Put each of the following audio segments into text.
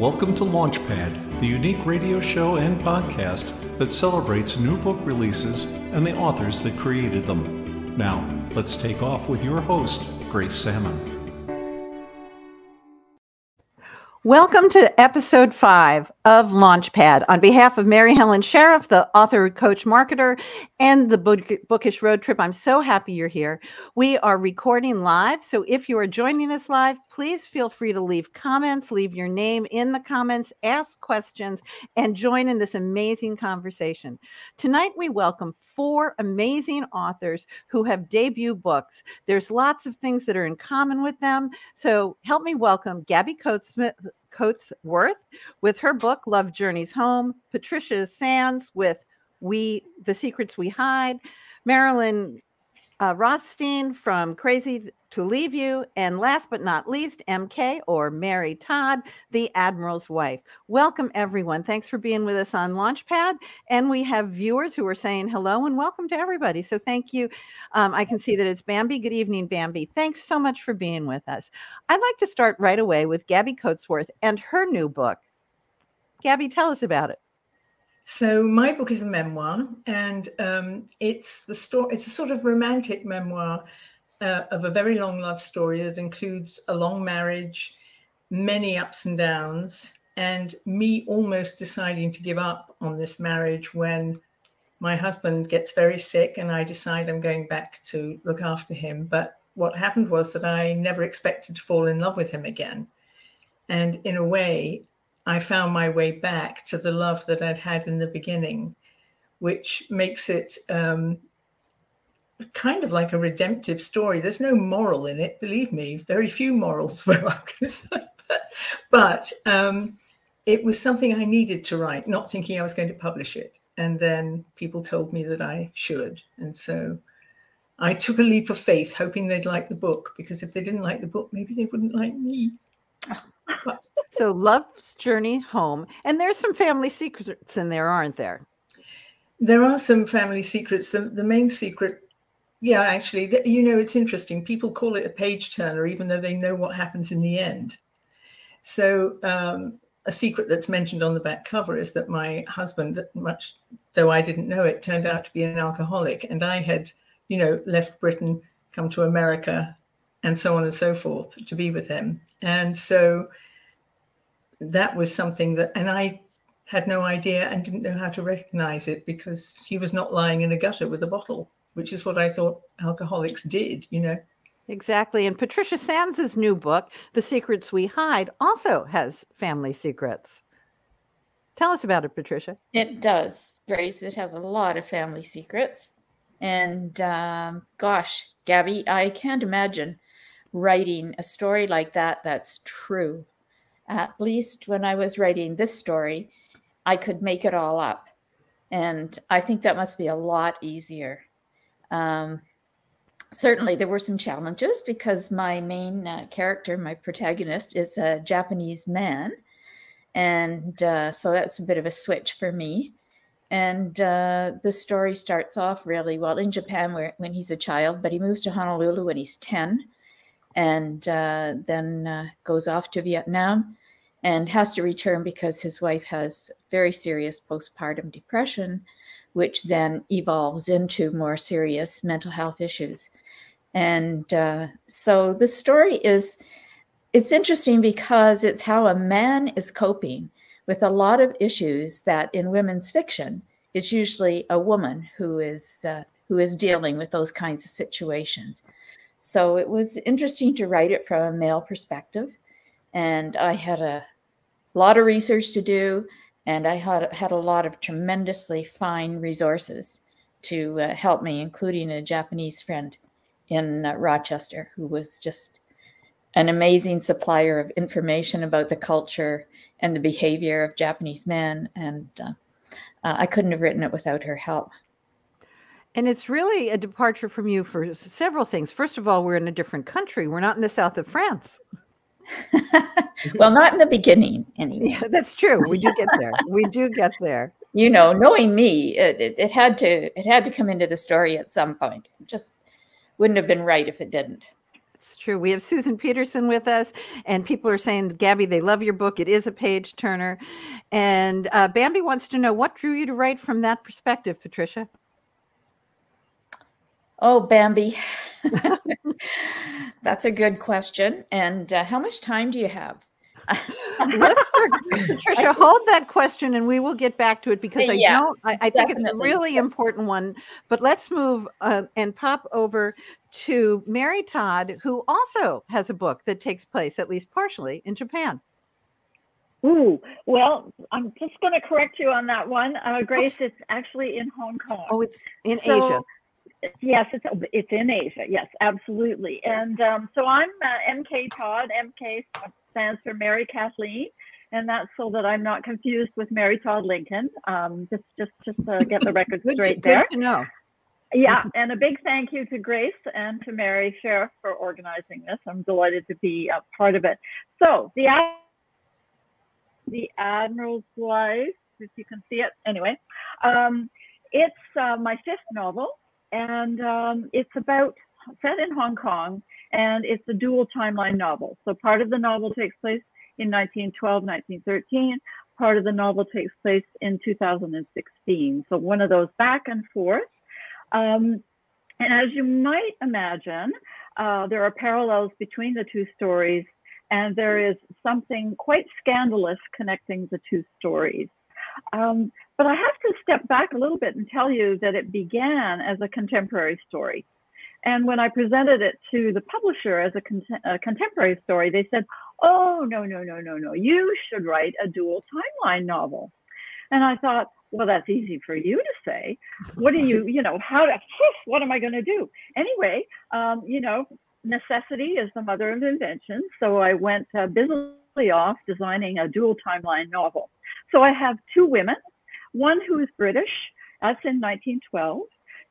Welcome to Launchpad, the unique radio show and podcast that celebrates new book releases and the authors that created them. Now, let's take off with your host, Grace Sammon. Welcome to episode 5 of Launchpad. On behalf of Mary Helen Sheriff, the author, coach, marketer, and the Bookish Road Trip, I'm so happy you're here. We are recording live, so if you are joining us live, please feel free to leave comments, leave your name in the comments, ask questions, and join in this amazing conversation. Tonight, we welcome 4 amazing authors who have debut books. There's lots of things that are in common with them, so help me welcome Gabi Coatsworth with her book, Love Journeys Home, Patricia Sands with The Secrets We Hide, Marilyn Rothstein from Crazy to Leave You, and last but not least, MK, or Mary Todd, the Admiral's Wife. Welcome, everyone. Thanks for being with us on Launchpad. And we have viewers who are saying hello and welcome to everybody. So thank you. I can see that it's Bambi. Good evening, Bambi. Thanks so much for being with us. I'd like to start right away with Gabi Coatsworth and her new book. Gabi, tell us about it. So my book is a memoir, and it's a sort of romantic memoir of a very long love story that includes a long marriage, many ups and downs, and me almost deciding to give up on this marriage when my husband gets very sick and I decide I'm going back to look after him. But what happened was that I never expected to fall in love with him again. And in a way, I found my way back to the love that I'd had in the beginning, which makes it kind of like a redemptive story. There's no moral in it, believe me, very few morals where I'm concerned. But it was something I needed to write, not thinking I was going to publish it. And then people told me that I should. And so I took a leap of faith, hoping they'd like the book, because if they didn't like the book, maybe they wouldn't like me. But so Love's Journey Home, and there's some family secrets in there, aren't there? There are some family secrets. The main secret, yeah, actually, you know, it's interesting. People call it a page turner, even though they know what happens in the end. So a secret that's mentioned on the back cover is that my husband, much though I didn't know it, turned out to be an alcoholic. And I had, you know, left Britain, come to America, and so on and so forth to be with him. And so that was something that, and I had no idea and didn't know how to recognize it because he was not lying in a gutter with a bottle, which is what I thought alcoholics did, you know. Exactly. And Patricia Sands' new book, The Secrets We Hide, also has family secrets. Tell us about it, Patricia. It does, Grace. It has a lot of family secrets. And gosh, Gabi, I can't imagine writing a story like that that's true. At least when I was writing this story, I could make it all up. And I think that must be a lot easier. Certainly, there were some challenges because my main character, my protagonist, is a Japanese man. And so that's a bit of a switch for me. And the story starts off really well in Japan when he's a child, but he moves to Honolulu when he's 10 and then goes off to Vietnam and has to return because his wife has very serious postpartum depression, which then evolves into more serious mental health issues. And so the story it's interesting because it's how a man is coping with a lot of issues that in women's fiction is usually a woman who is dealing with those kinds of situations. So it was interesting to write it from a male perspective. And I had a lot of research to do, and I had a lot of tremendously fine resources to help me, including a Japanese friend in Rochester, who was just an amazing supplier of information about the culture and the behavior of Japanese men. And I couldn't have written it without her help. And it's really a departure from you for several things. First of all, we're in a different country. We're not in the south of France. Well, not in the beginning, anyway. Yeah, that's true. We do get there. We do get there. You know, knowing me, it had to come into the story at some point. It just wouldn't have been right if it didn't. It's true. We have Susan Peterson with us, and people are saying, Gabi, they love your book. It is a page turner. And Bambi wants to know, what drew you to write from that perspective, Patricia? Oh, Bambi. That's a good question. And how much time do you have? Let's start, Patricia, hold that question and we will get back to it, because I think it's a really important one. But let's move and pop over to Mary Todd, who also has a book that takes place, at least partially, in Japan. Ooh, well, I'm just going to correct you on that one, Grace. It's actually in Hong Kong. Oh, it's in Asia. Yes, it's in Asia. Yes, absolutely. And so I'm MK Todd. MK stands for Mary Kathleen, and that's so that I'm not confused with Mary Todd Lincoln. Just to get the record straight there. Good to know. Yeah, and a big thank you to Grace and to Mary Sheriff for organizing this. I'm delighted to be a part of it. So the Admiral's Wife, if you can see it. Anyway, it's my fifth novel, and it's set in Hong Kong, and it's a dual timeline novel. So part of the novel takes place in 1912, 1913. Part of the novel takes place in 2016. So one of those back and forth. And as you might imagine, there are parallels between the two stories, and there is something quite scandalous connecting the two stories. But I have to step back a little bit and tell you that it began as a contemporary story. And when I presented it to the publisher as a contemporary story, they said, oh, no, you should write a dual timeline novel. And I thought, well, that's easy for you to say. What do you, what am I going to do? Anyway, necessity is the mother of invention. So I went busily off designing a dual timeline novel. So I have two women, one who is British, that's in 1912.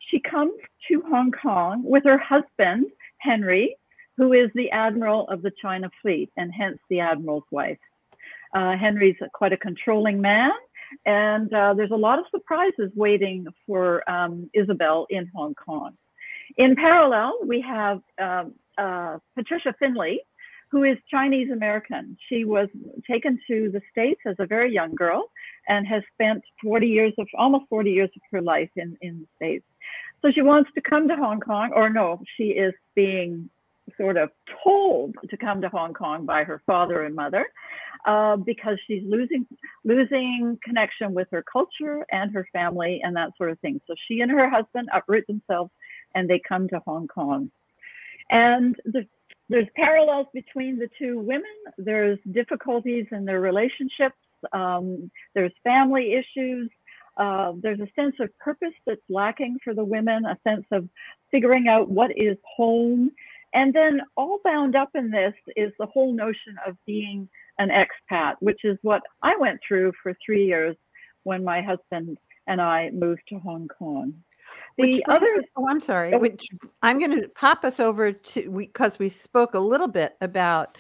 She comes to Hong Kong with her husband, Henry, who is the admiral of the China fleet, and hence the Admiral's Wife. Henry's quite a controlling man, and there's a lot of surprises waiting for Isabel in Hong Kong. In parallel, we have Patricia Finley, who is Chinese American. She was taken to the States as a very young girl and has spent almost 40 years of her life in the States. So she wants to come to Hong Kong, or no, she is being sort of told to come to Hong Kong by her father and mother because she's losing connection with her culture and her family and that sort of thing. So she and her husband uproot themselves and they come to Hong Kong. And there's parallels between the two women. There's difficulties in their relationships. There's family issues. There's a sense of purpose that's lacking for the women, a sense of figuring out what is home. And then all bound up in this is the whole notion of being an expat, which is what I went through for 3 years when my husband and I moved to Hong Kong. I'm sorry, which I'm going to pop us over to, because we spoke a little bit about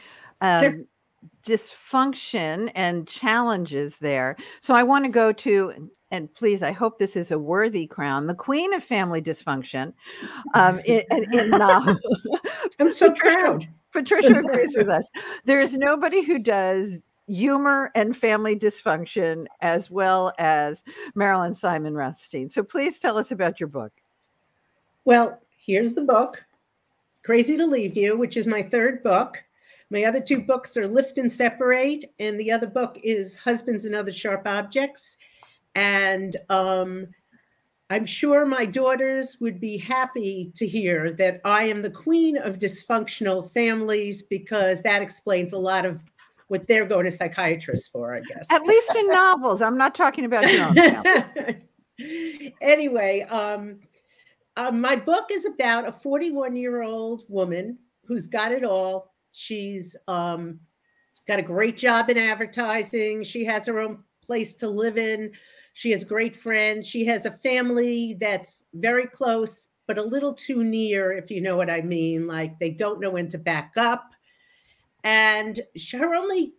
dysfunction and challenges there. So I want to go to, and please, I hope this is a worthy crown, the queen of family dysfunction. I'm so proud. Patricia agrees with us. There is nobody who does humor and family dysfunction as well as Marilyn Simon Rothstein. So please tell us about your book. Well, here's the book, Crazy to Leave You, which is my third book. My other two books are Lift and Separate, and the other book is Husbands and Other Sharp Objects. And I'm sure my daughters would be happy to hear that I am the queen of dysfunctional families, because that explains a lot of what they're going to psychiatrists for, I guess. At least in novels. I'm not talking about your own family. Anyway, my book is about a 41-year-old woman who's got it all. She's got a great job in advertising. She has her own place to live in. She has great friends. She has a family that's very close, but a little too near, if you know what I mean. Like, they don't know when to back up. And her only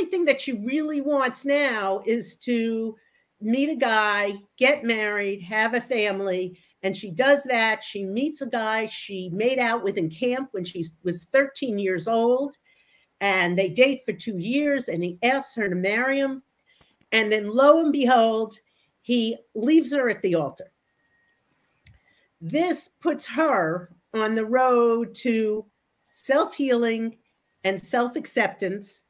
thing that she really wants now is to meet a guy, get married, have a family, And she does that. She meets a guy she made out with in camp when she was 13 years old. And they date for 2 years, and he asks her to marry him. And then lo and behold, he leaves her at the altar. This puts her on the road to self-healing and self-acceptance.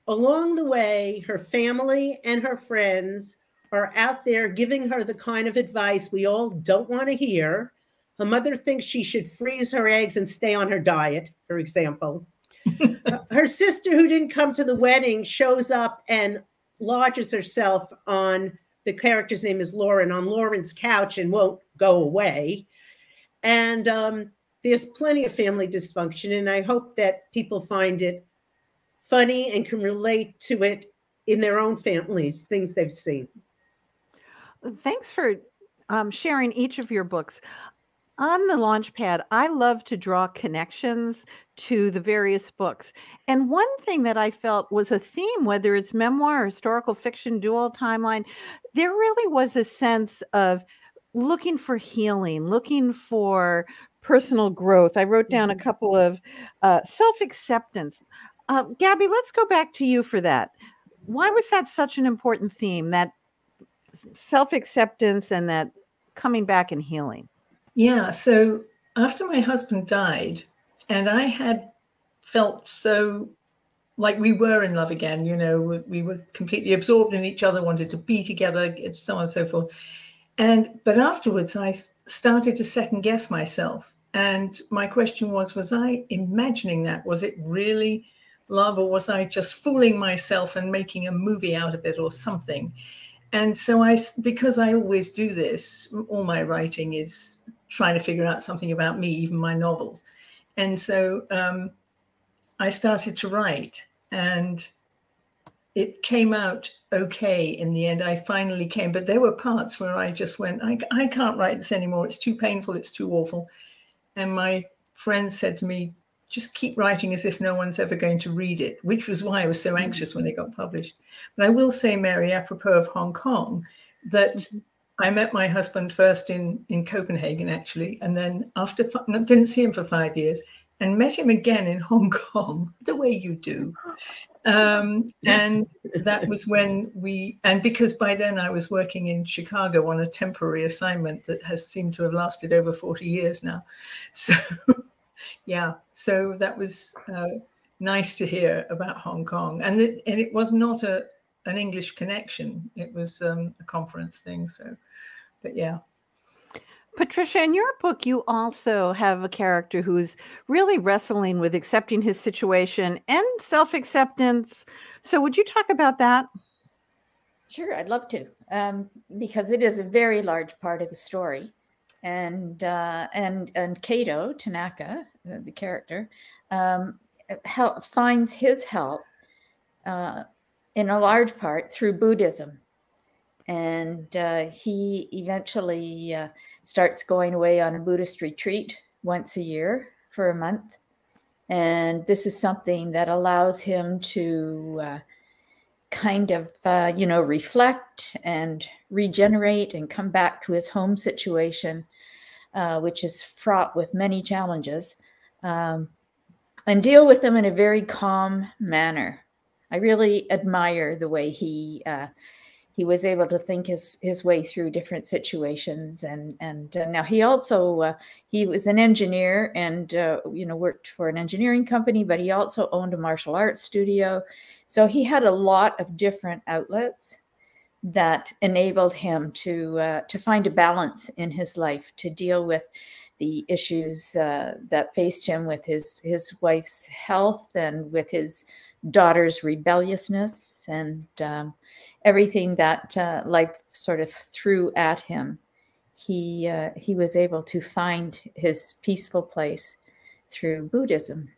Along the way, her family and her friends are out there giving her the kind of advice we all don't want to hear. Her mother thinks she should freeze her eggs and stay on her diet, for example. Her sister, who didn't come to the wedding, shows up and lodges herself on, the character's name is Lauren, on Lauren's couch and won't go away. And there's plenty of family dysfunction, and I hope that people find it funny and can relate to it in their own families, things they've seen. Thanks for sharing each of your books. On the Launchpad, I love to draw connections to the various books. And one thing that I felt was a theme, whether it's memoir or historical fiction, dual timeline, there really was a sense of looking for healing, looking for personal growth. I wrote down a couple of self-acceptance. Gabi, let's go back to you for that. Why was that such an important theme, that self-acceptance and that coming back and healing? Yeah, so after my husband died, and I had felt so like we were in love again, you know, we were completely absorbed in each other, wanted to be together, so on and so forth. But afterwards, I started to second guess myself. And my question was I imagining that? Was it really love, or was I just fooling myself and making a movie out of it or something? And so because I always do this, all my writing is trying to figure out something about me, even my novels. And so I started to write, and it came out okay in the end. I finally came, but there were parts where I just went, I can't write this anymore. It's too painful. It's too awful. And my friend said to me, just keep writing as if no one's ever going to read it, which was why I was so anxious when they got published. But I will say, Mary, apropos of Hong Kong, that I met my husband first in Copenhagen, actually, and then didn't see him for 5 years, and met him again in Hong Kong, the way you do. And that was when and because by then I was working in Chicago on a temporary assignment that has seemed to have lasted over 40 years now. So, yeah, so that was nice to hear about Hong Kong. And it was not an English connection. It was a conference thing. So, but yeah. Patricia, in your book, you also have a character who's really wrestling with accepting his situation and self-acceptance. So would you talk about that? Sure, I'd love to, because it is a very large part of the story. And Kato, Tanaka, the character, finds his help in a large part through Buddhism. And he eventually starts going away on a Buddhist retreat once a year for a month. And this is something that allows him to kind of, reflect and regenerate and come back to his home situation, which is fraught with many challenges, and deal with them in a very calm manner. I really admire the way he was able to think his way through different situations. And now he also, he was an engineer and, worked for an engineering company, but he also owned a martial arts studio. So he had a lot of different outlets that enabled him to find a balance in his life, to deal with the issues that faced him with his wife's health and with his daughter's rebelliousness and everything that life sort of threw at him. He was able to find his peaceful place through Buddhism.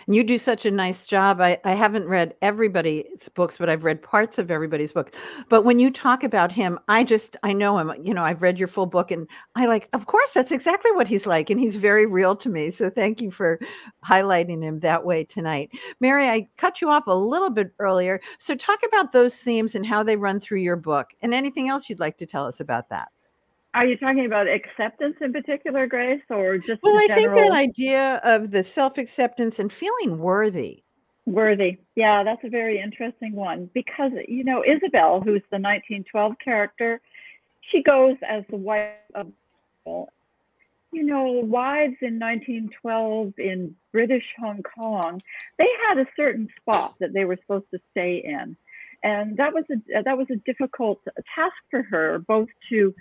You do such a nice job. I haven't read everybody's books, but I've read parts of everybody's book. But when you talk about him, I know him. I've read your full book, and of course, that's exactly what he's like. And he's very real to me. So thank you for highlighting him that way tonight. Mary, I cut you off a little bit earlier. So talk about those themes and how they run through your book, and anything else you'd like to tell us about that. Are you talking about acceptance in particular, Grace, or just Well, the I think general that idea of the self-acceptance and feeling worthy. worthy? Yeah, that's a very interesting one because, you know, Isabel, who's the 1912 character, she goes as the wife of, you know, wives in 1912 in British Hong Kong, they had a certain spot that they were supposed to stay in. And that was a difficult task for her, both to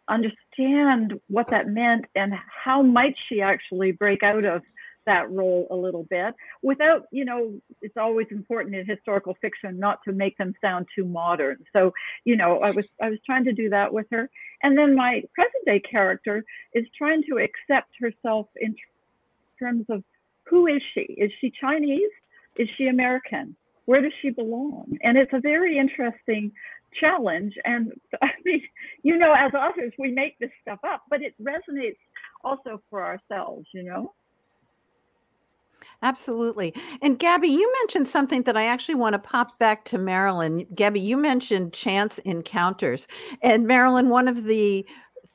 understand what that meant and how might she actually break out of that role a little bit without, you know, it's always important in historical fiction not to make them sound too modern. So, you know, I was trying to do that with her. And then my present day character is trying to accept herself in terms of who is she? Is she Chinese? Is she American? Where does she belong? And it's a very interesting challenge. And I mean, you know, as authors, we make this stuff up, but it resonates also for ourselves, you know? Absolutely. And Gabi, you mentioned something that I actually want to pop back to Marilyn. Gabi, you mentioned chance encounters. And Marilyn, one of the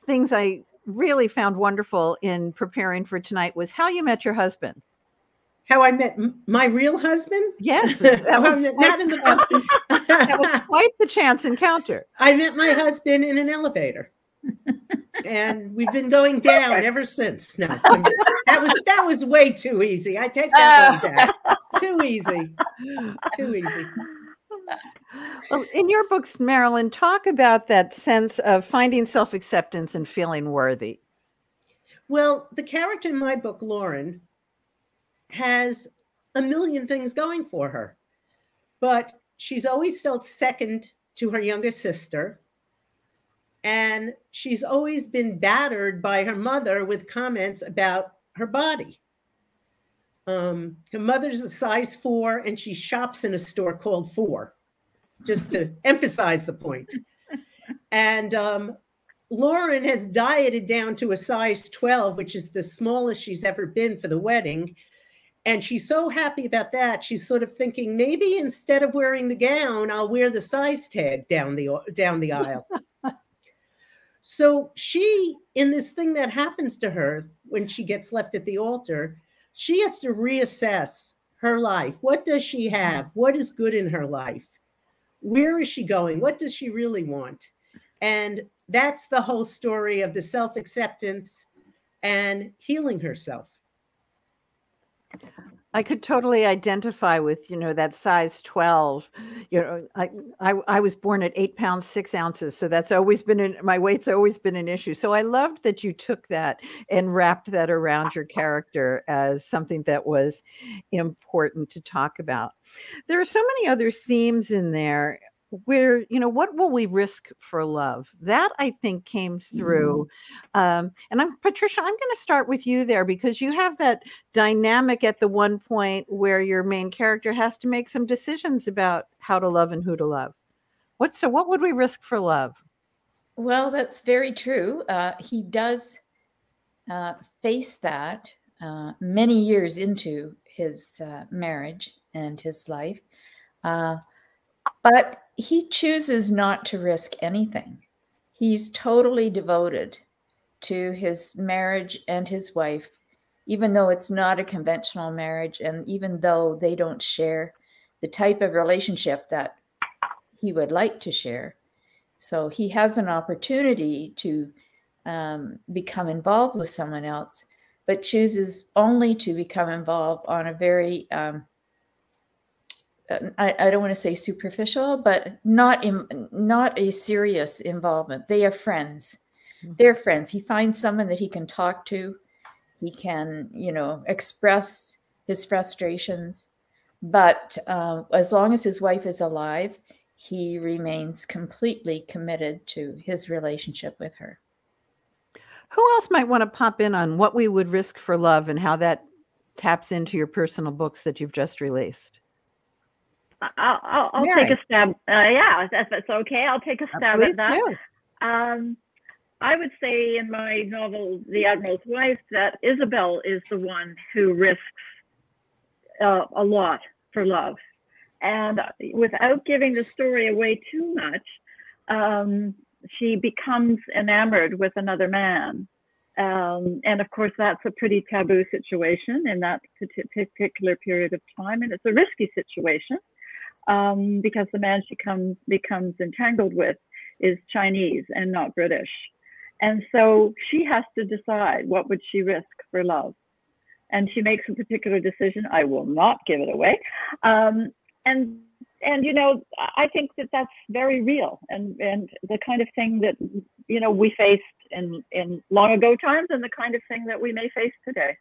things I really found wonderful in preparing for tonight was how you met your husband. How I met my real husband? Yes, that was not in the book. That was quite the chance encounter. I met my husband in an elevator. And we've been going down ever since. No, that was way too easy. I take that one back. Too easy. Too easy. Well, in your books, Marilyn, talk about that sense of finding self-acceptance and feeling worthy. Well, the character in my book, Lauren, has a million things going for her, but she's always felt second to her younger sister. And she's always been battered by her mother with comments about her body. Her mother's a size 4, and she shops in a store called 4, just to emphasize the point. And Lauren has dieted down to a size 12, which is the smallest she's ever been for the wedding. And she's so happy about that. She's sort of thinking, maybe instead of wearing the gown, I'll wear the size tag down the aisle. So she, in this thing that happens to her when she gets left at the altar, she has to reassess her life. What does she have? What is good in her life? Where is she going? What does she really want? And that's the whole story of the self-acceptance and healing herself. I could totally identify with, you know, that size 12. You know, I was born at 8 pounds, 6 ounces. So that's always been my weight's always been an issue. So I loved that you took that and wrapped that around your character as something that was important to talk about. There are so many other themes in there where, you know, what will we risk for love? That I think came through. And Patricia, I'm going to start with you there because you have that dynamic at the one point where your main character has to make some decisions about how to love and who to love. What would we risk for love? Well, that's very true. He does face that many years into his marriage and his life. But he chooses not to risk anything. He's totally devoted to his marriage and his wife, even though it's not a conventional marriage, and even though they don't share the type of relationship that he would like to share. So he has an opportunity to become involved with someone else, but chooses only to become involved on a very I don't want to say superficial, but not a serious involvement. They are friends. They're friends. He finds someone that he can talk to. He can, you know, express his frustrations. But as long as his wife is alive, he remains completely committed to his relationship with her. Who else might want to pop in on what we would risk for love and how that taps into your personal books that you've just released? I'll take a stab. Yeah, if that's okay. I'll take a stab at that. I would say in my novel, The Admiral's Wife, that Isabel is the one who risks a lot for love. And without giving the story away too much, she becomes enamored with another man. And of course, that's a pretty taboo situation in that particular period of time. And it's a risky situation because the man she becomes entangled with is Chinese and not British. And so she has to decide what would she risk for love. And she makes a particular decision. I will not give it away. And you know, I think that that's very real and the kind of thing that, you know, we faced in long ago times and the kind of thing that we may face today.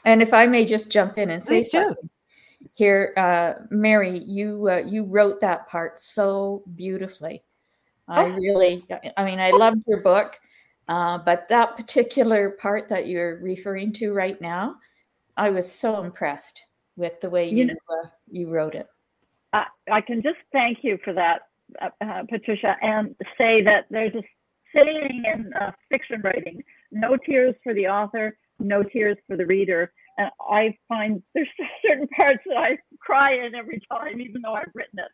And if I may just jump in and say something here, Mary, you wrote that part so beautifully. I mean, I loved your book, but that particular part that you're referring to right now, I was so impressed with the way you wrote it. I can just thank you for that, Patricia, and say that there's a saying in fiction writing: no tears for the author, no tears for the reader. And I find there's certain parts that I cry in every time, even though I've written it.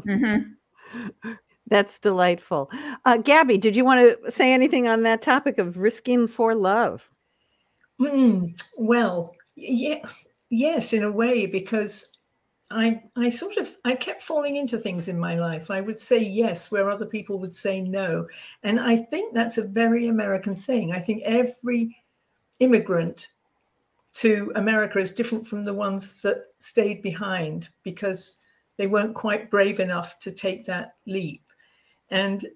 Mm-hmm. That's delightful. Gabi, did you want to say anything on that topic of risking for love? Well, yes, in a way, because I kept falling into things in my life. I would say yes where other people would say no. And I think that's a very American thing. I think every immigrant to America is different from the ones that stayed behind because they weren't quite brave enough to take that leap. And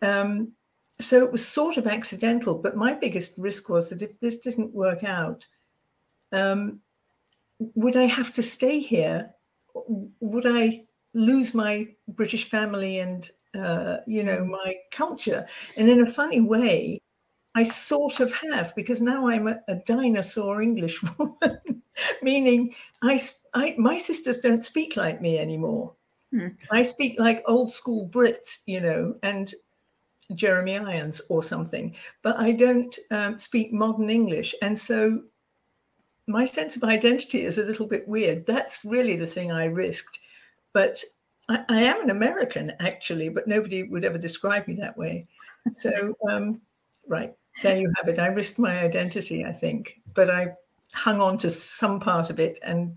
so it was sort of accidental. But my biggest risk was that if this didn't work out, would I have to stay here? Would I lose my British family and, you know, my culture? And in a funny way, I sort of have, because now I'm a dinosaur English woman, meaning my sisters don't speak like me anymore. I speak like old school Brits, you know, and Jeremy Irons or something, but I don't speak modern English. And so my sense of identity is a little bit weird. That's really the thing I risked. But I am an American, actually, but nobody would ever describe me that way. So, right, there you have it. I risked my identity, I think, but I hung on to some part of it, and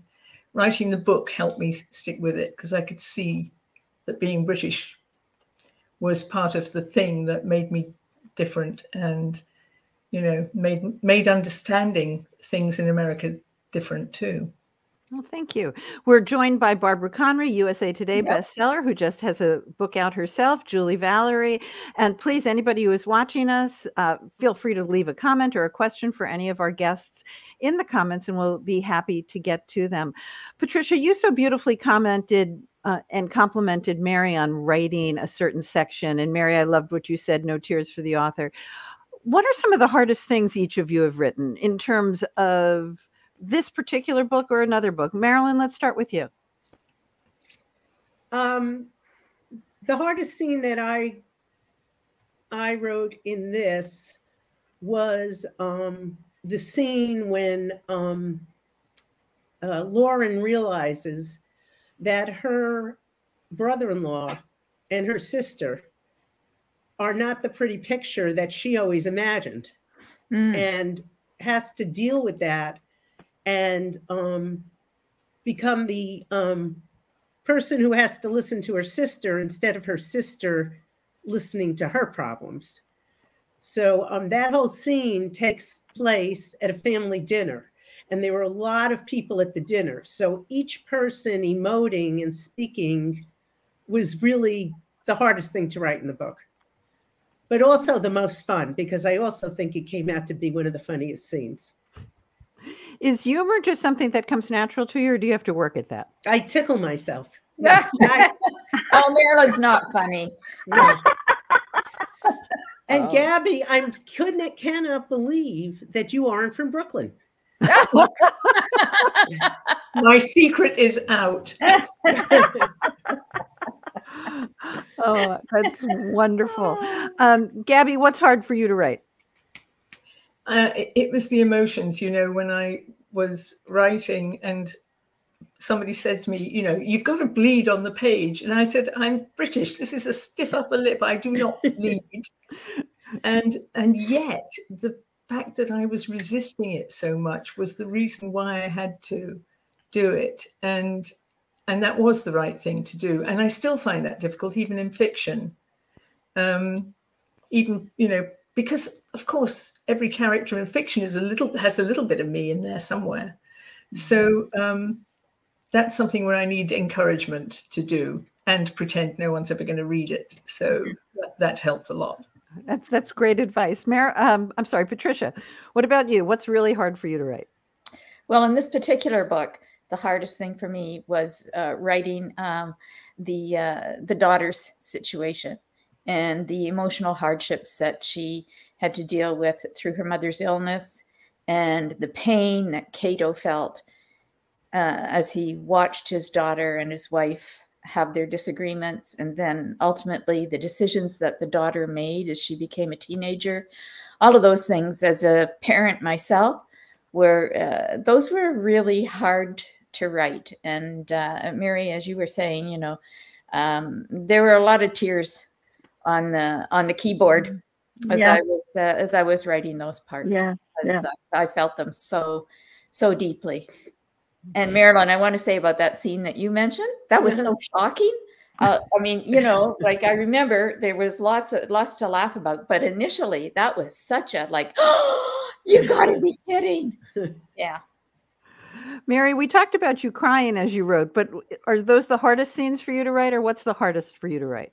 writing the book helped me stick with it because I could see that being British was part of the thing that made me different and, you know, made understanding things in America different too. Well, thank you. We're joined by Barbara Connery, USA Today bestseller, who just has a book out herself, Julie Valerie. And please, anybody who is watching us, feel free to leave a comment or a question for any of our guests in the comments, and we'll be happy to get to them. Patricia, you so beautifully commented and complimented Mary on writing a certain section. And Mary, I loved what you said, no tears for the author. What are some of the hardest things each of you have written in terms of this particular book or another book? Marilyn, let's start with you. The hardest scene that I wrote in this was the scene when Lauren realizes that her brother-in-law and her sister are not the pretty picture that she always imagined, and has to deal with that and become the person who has to listen to her sister instead of her sister listening to her problems. So that whole scene takes place at a family dinner, and there were a lot of people at the dinner. So each person emoting and speaking was really the hardest thing to write in the book, but also the most fun, because I also think it came out to be one of the funniest scenes. Is humor just something that comes natural to you, or do you have to work at that? I tickle myself. Oh, Marilyn's not funny. No. And Gabi, I cannot believe that you aren't from Brooklyn. My secret is out. Oh, that's wonderful. Gabi, what's hard for you to write? It was the emotions, you know, when I was writing, and somebody said to me, you know, you've got to bleed on the page. And I said, I'm British. This is a stiff upper lip. I do not bleed. And yet the fact that I was resisting it so much was the reason why I had to do it. And that was the right thing to do. And I still find that difficult, even in fiction. Even, you know, because of course, every character in fiction has a little bit of me in there somewhere. So that's something where I need encouragement to do and pretend no one's ever going to read it. So that helped a lot. That's great advice. I'm sorry, Patricia, what about you? What's really hard for you to write? Well, in this particular book, the hardest thing for me was writing the daughter's situation and the emotional hardships that she had to deal with through her mother's illness, and the pain that Cato felt as he watched his daughter and his wife have their disagreements, and then ultimately the decisions that the daughter made as she became a teenager. All of those things, as a parent myself, those were really hard to write. And Mary, as you were saying, you know, there were a lot of tears on the keyboard as I was writing those parts. I felt them so deeply. And Marilyn, I want to say about that scene that you mentioned, that was so shocking. I mean, you know, like I remember there was lots to laugh about, but initially that was such a like, oh, you gotta be kidding. Yeah. Mary, we talked about you crying as you wrote, but are those the hardest scenes for you to write, or what's the hardest for you to write?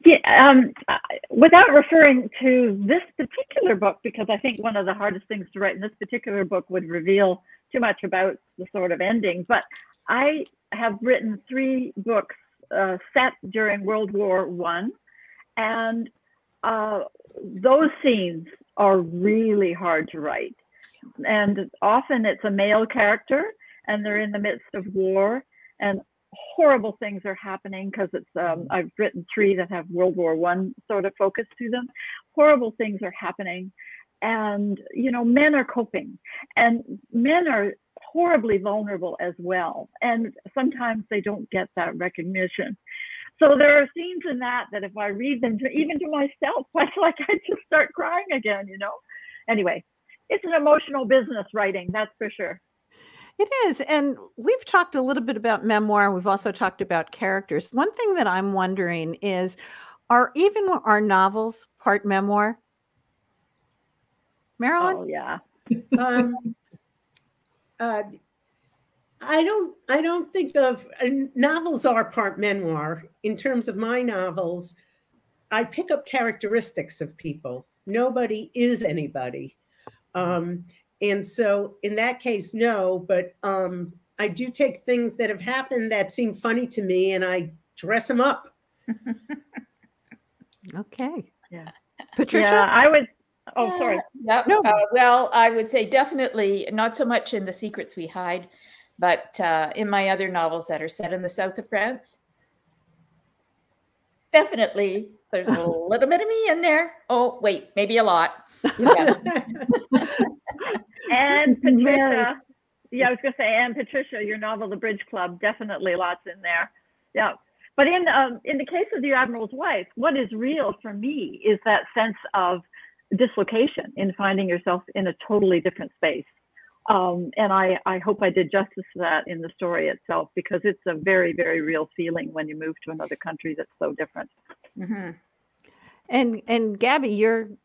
Yeah, without referring to this particular book, because I think one of the hardest things to write in this particular book would reveal too much about the sort of ending, but I have written 3 books set during World War I, and those scenes are really hard to write. And often it's a male character and they're in the midst of war, and horrible things are happening because it's I've written 3 that have World War I sort of focus to them. Horrible things are happening, and you know, men are coping, and men are horribly vulnerable as well, and sometimes they don't get that recognition. So there are scenes in that if I read them even to myself, I just start crying again, you know. Anyway, it's an emotional business, writing, that's for sure. It is. And we've talked a little bit about memoir. We've also talked about characters. One thing that I'm wondering is, are even our novels part memoir? Marilyn? Oh, yeah. I don't think of novels are part memoir. In terms of my novels, I pick up characteristics of people. Nobody is anybody. And so in that case, no, but I do take things that have happened that seem funny to me and I dress them up. Okay. Yeah. Patricia? Yeah, I would. Oh, sorry. Yep. No. Well, I would say definitely not so much in The Secrets We Hide, but in my other novels that are set in the south of France. Definitely, there's a little bit of me in there. Oh, wait, maybe a lot. Yeah. And Patricia, I was going to say, and Patricia, your novel, The Bridge Club, definitely lots in there. Yeah. But in the case of The Admiral's Wife, what is real for me is that sense of dislocation in finding yourself in a totally different space. And I hope I did justice to that in the story itself, because it's a very, very real feeling when you move to another country that's so different. Mm-hmm. And Gabi,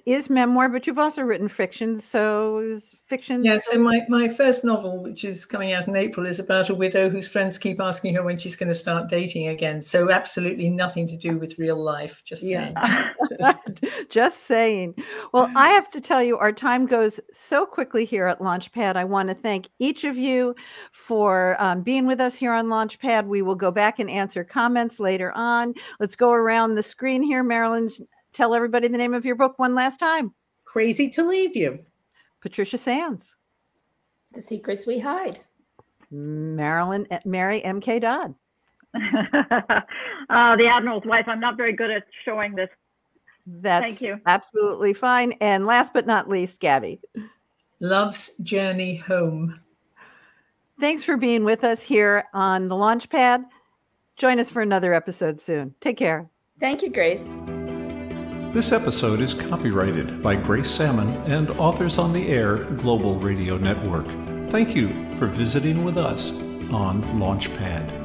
is memoir, but you've also written fiction. So is fiction? Yeah, so my first novel, which is coming out in April, is about a widow whose friends keep asking her when she's going to start dating again. So absolutely nothing to do with real life, just saying. Just saying. Well, I have to tell you, our time goes so quickly here at Launchpad. I want to thank each of you for being with us here on Launchpad. We will go back and answer comments later on. Let's go around the screen here. Marilyn, tell everybody the name of your book one last time. Crazy to Leave You. Patricia Sands. The Secrets We Hide. Mary M.K. Dodd. The Admiral's Wife. I'm not very good at showing this. That's Thank you. Absolutely fine. And last but not least, Gabi. Love's Journey Home. Thanks for being with us here on the Launchpad. Join us for another episode soon. Take care. Thank you, Grace. This episode is copyrighted by Grace Sammon and Authors on the Air Global Radio Network. Thank you for visiting with us on Launchpad.